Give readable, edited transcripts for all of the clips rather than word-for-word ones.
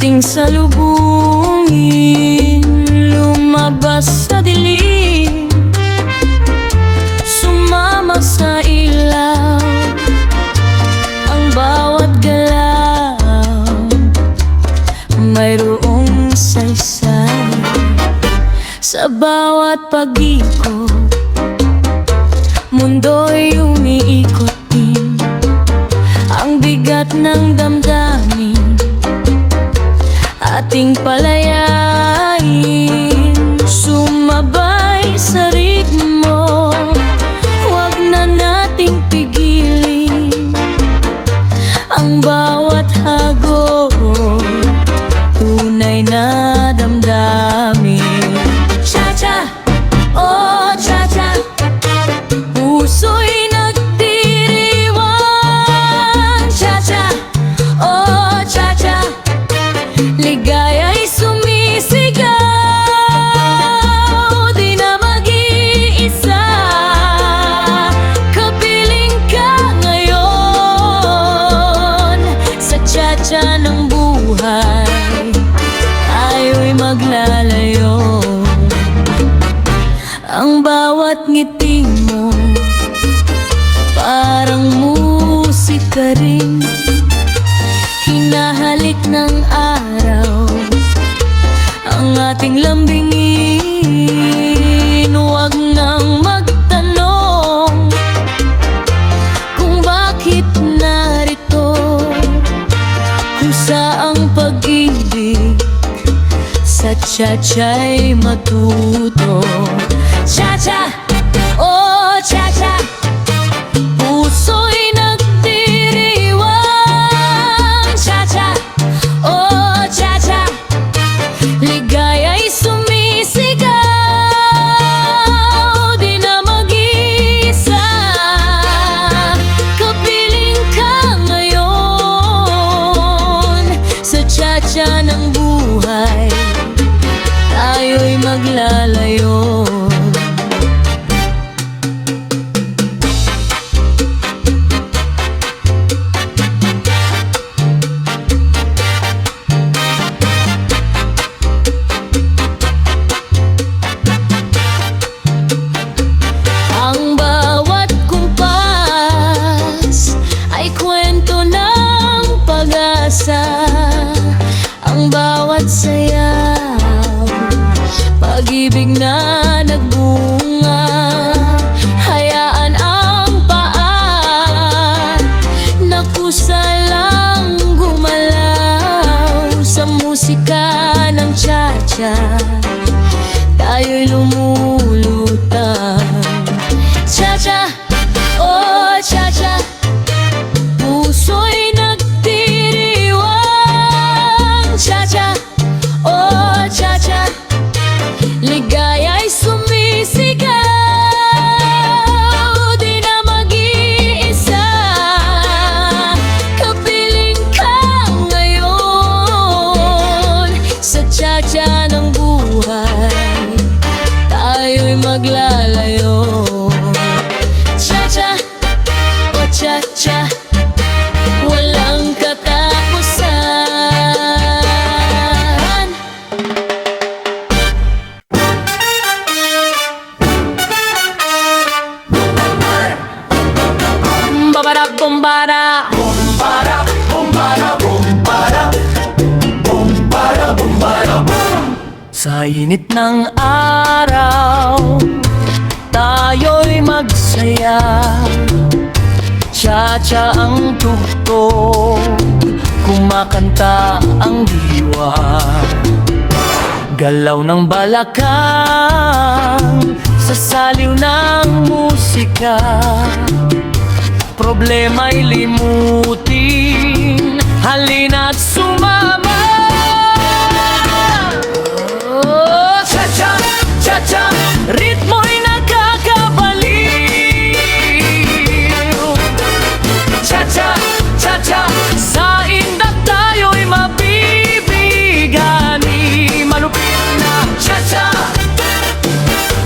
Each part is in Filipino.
ating salubungin, lumabas sa dilim, sumama sa ilaw, ang bawat galaw mayroong saysay. Sa bawat pag-ikot, mundo'y umiikot din, ang bigat ng damdamin ating palayain. Sumabay sa ritmo, huwag na nating pigilin, ang bawat hagod tunay na damdamin. Cha-cha, oh cha-cha, puso'y nagdiriwang. Cha-cha, oh cha-cha, ligaya'y sumisigaw. Di na mag-iisa, kapiling ka ngayon. Sa cha-cha ng buhay, tayo'y maglalayo. Ang bawat ngiti mo parang musika rin, hinahalik ng araw ang ating lambingin. Huwag nang magtanong kung bakit narito, kung saang pag-ibig sa cha-cha'y matuto. Cha-cha, oh cha-cha, puso'y nagdiriwang. Cha-cha, oh cha-cha, ligaya'y sumisigaw. Di na mag-iisa, kapiling ka ngayon. Sa cha-cha ng buhay, tayo'y maglalayo. Ang bawat kumpas ay kwento ng pag-asa, ang bawat sayaw pag-ibig na nagbunga. Hayaan ang paa na kusalang gumalaw sa musika ng cha-cha, tayo'y lumulutang. Cha-cha, oh cha-cha, puso'y nagdiriwang. Cha-cha, oh cha-cha, ligaya'y sumisigaw. Di na mag-iisa, kapiling ka ngayon. Sa cha-cha ng buhay, tayo'y maglalayo. Cha-cha, oh cha-cha, walang katapusan. Babara bombara, Bombara, bombara, bombara, bombara, bombara, bom. sa init ng araw, tayo'y magsaya. Cha-cha ang tugtog, kumakanta ang diwa. Galaw ng balakang sa saliw ng musika, problema'y limutin, halina't sumama. Oh, cha-cha, cha-cha, ritmo'y nakakabaliw. Cha-cha, cha-cha, sa indak tayo'y mabibigani. Malupit na cha-cha,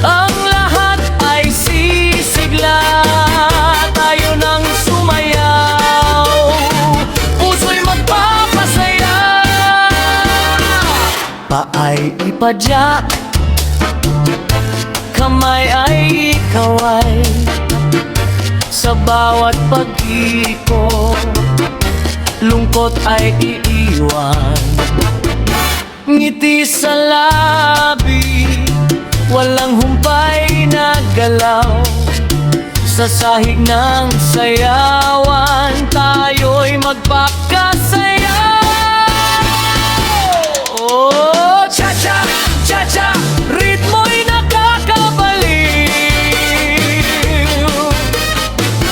ang lahat ay sisigla, tayo nang sumayaw. padyak, kamay ay kaway. Sa bawat pag-ikot, lungkot ay iiwan. Ngiti sa labi, walang humpay na galaw. Sa sahig ng sayawan, tayo'y magpakasayaw. Oh, cha-cha, cha-cha, ritmo'y nakakabaliw.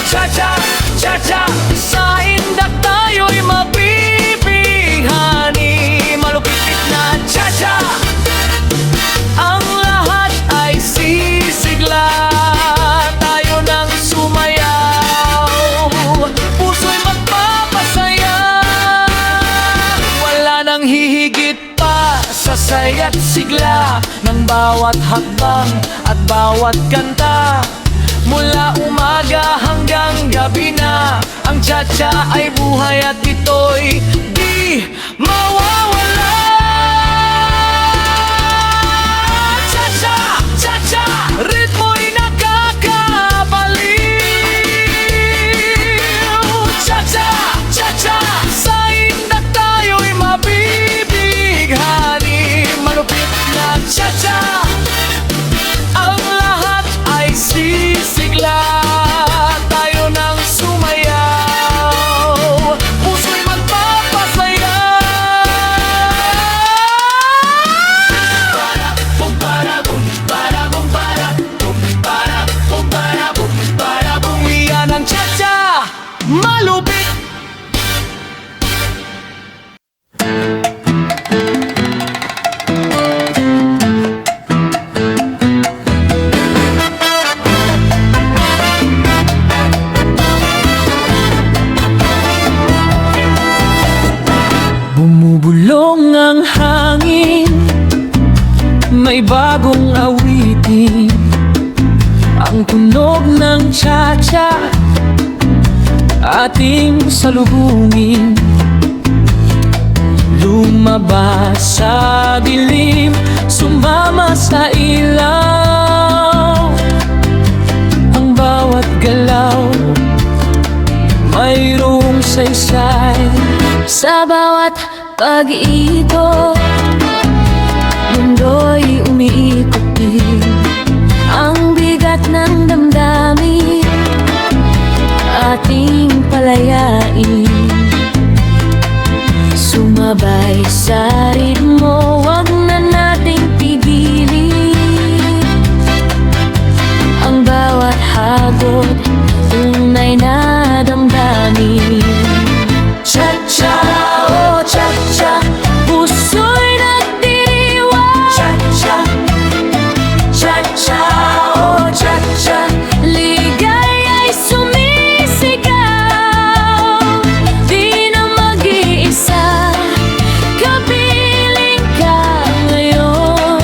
Cha-cha, cha-cha, sa indak tayo'y mabibihani. Malupit na cha-cha, ang lahat ay sisigla. Tayo nang sumayaw, puso'y magpapasaya. Wala nang hihigit pa sa saya't sigla ng bawat hakbang at bawat kanta. Mula umaga hanggang gabi na, ang cha-cha ay buhay at ito'y di mawawala. Cha-cha, cha-cha, ritmo'y nakakabaliw. Cha-cha, cha-cha, sa indak tayo'y mabibighani. Malupit na cha-cha, ang lahat ay sisigla. Tayo nang sumayaw, puso'y magpapasaya. Bum para bum para bum para bum para bum para bum para bum. Iyan ang cha-cha, malupit. Bumubulong ang hangin, may bagong awitin. Ang tunog ng cha-cha ating salubungin. Lumabas sa dilim, sumama sa ilaw. Ang bawat galaw mayroong saysay. Sa bawat pag-iikot, mundo'y umiikot din. Ang bigat ng damdamin, ating palayain. Sumabay sa ritmo, wag na nating pigilin. Ang bawat hagod, tunay na damdamin. Cha-cha, oh cha-cha, puso'y nagdiriwang. Cha-cha, cha-cha, oh cha-cha, ligaya'y sumisigaw. Di na mag-iisa, kapiling ka ngayon.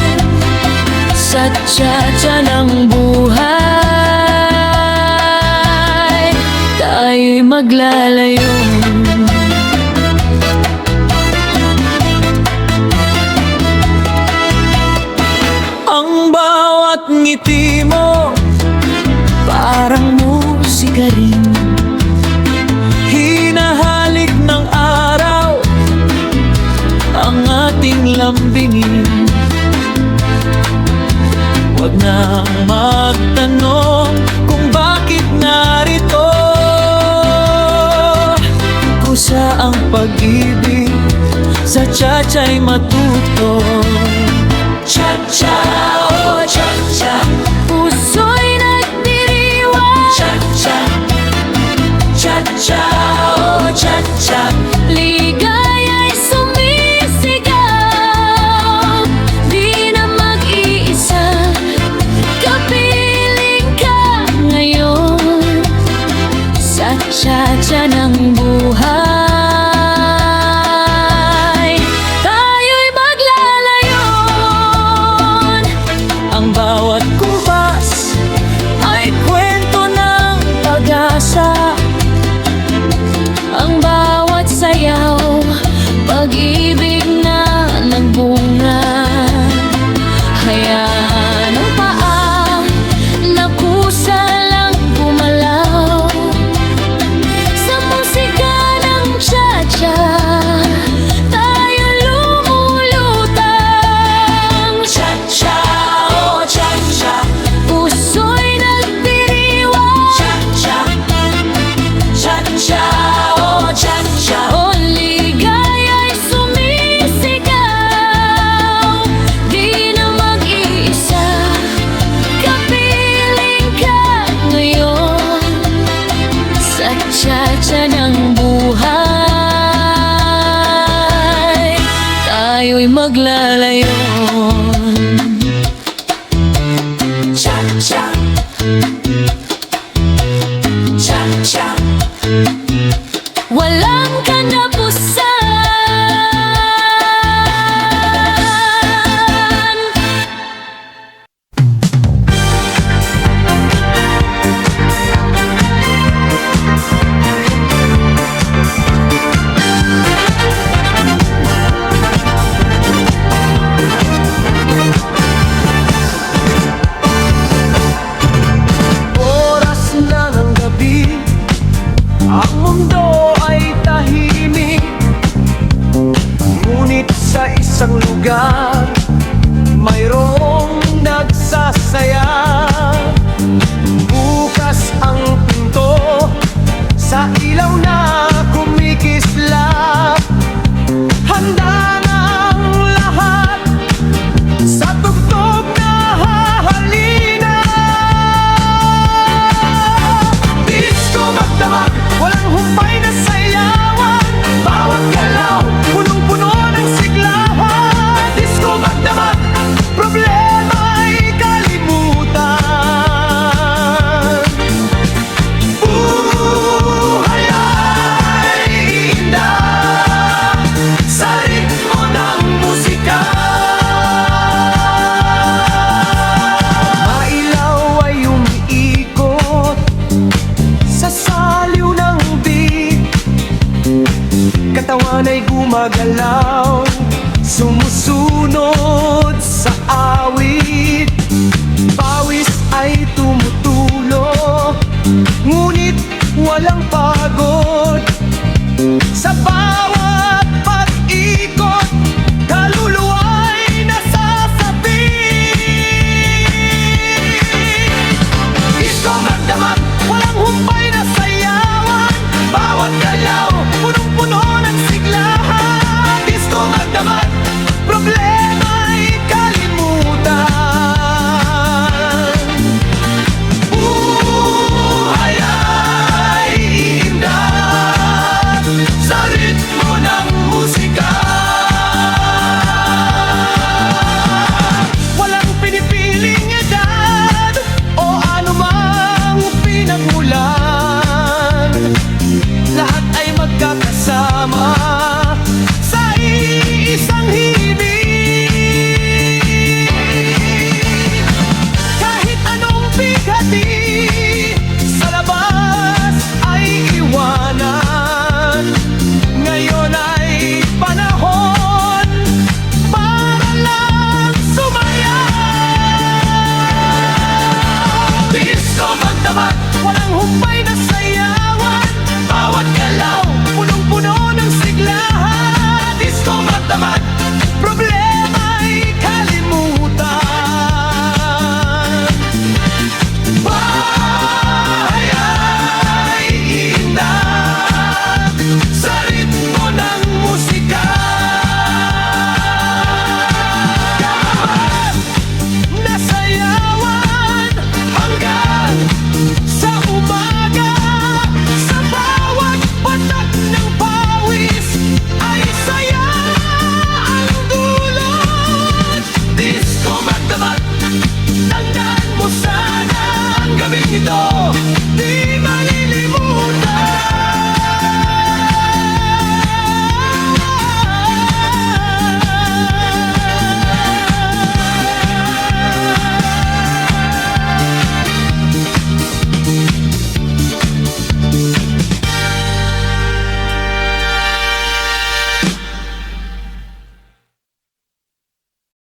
Sa cha-cha ng buhay, tayo'y maglalayo. Ang bawat ngiti mo parang musika rin. Hinahalik ng araw ang ating lambingin. Huwag na magtanong kung bakit narito. Kusa ang pag-ibig, sa cha-cha'y matuto. Cha-cha, oh cha-cha, Puso'y nagdiriwang. cha-cha, cha-cha, oh cha-cha. Ligaya'y sumisigaw. Di na mag-iisa, kapiling ka ngayon. Sa cha-cha ng buhay, tayo'y maglalayon. tsa-tsa ng buhay, tayo'y maglalayon. Cha-cha, cha-cha, Walang katapusan. Oras na ng gabi, ang mundo ay tahimik. Ngunit sa isang lugar, mayroong nagsasaya. Bukas ang pinto, sa ilaw na kumikislap. Handa na ang lahat, sa tugtog na hahalina. Disco magdamag, walang humpay na sayawan. Bawat galaw, punong-puno ng siglahan. Disco magdamag, problema'y kalimutan. Buhay ay indah sa ritmo ng musika. Mailaw ay umiikot sa saliw ng beat. Katawan ay gumagalaw, sumusunod sa awit. Pawis ay tumutulo, ngunit walang